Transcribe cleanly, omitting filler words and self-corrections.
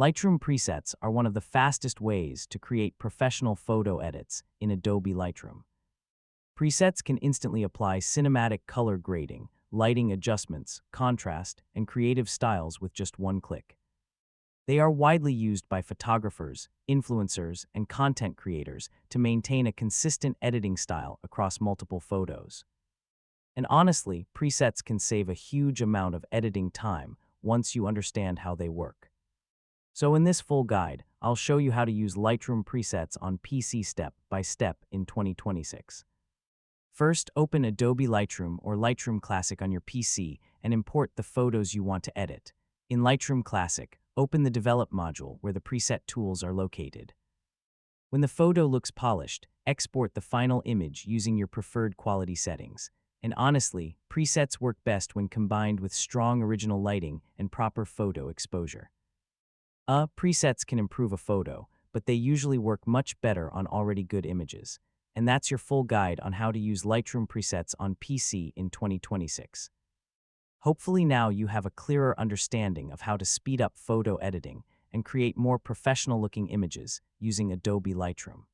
Lightroom presets are one of the fastest ways to create professional photo edits in Adobe Lightroom. Presets can instantly apply cinematic color grading, lighting adjustments, contrast, and creative styles with just one click. They are widely used by photographers, influencers, and content creators to maintain a consistent editing style across multiple photos. And honestly, presets can save a huge amount of editing time once you understand how they work. So in this full guide, I'll show you how to use Lightroom presets on PC step by step in 2026. First, open Adobe Lightroom or Lightroom Classic on your PC and import the photos you want to edit. In Lightroom Classic, open the Develop module where the preset tools are located. When the photo looks polished, export the final image using your preferred quality settings. And honestly, presets work best when combined with strong original lighting and proper photo exposure. Presets can improve a photo, but they usually work much better on already good images. And that's your full guide on how to use Lightroom presets on PC in 2026. Hopefully now you have a clearer understanding of how to speed up photo editing and create more professional-looking images using Adobe Lightroom.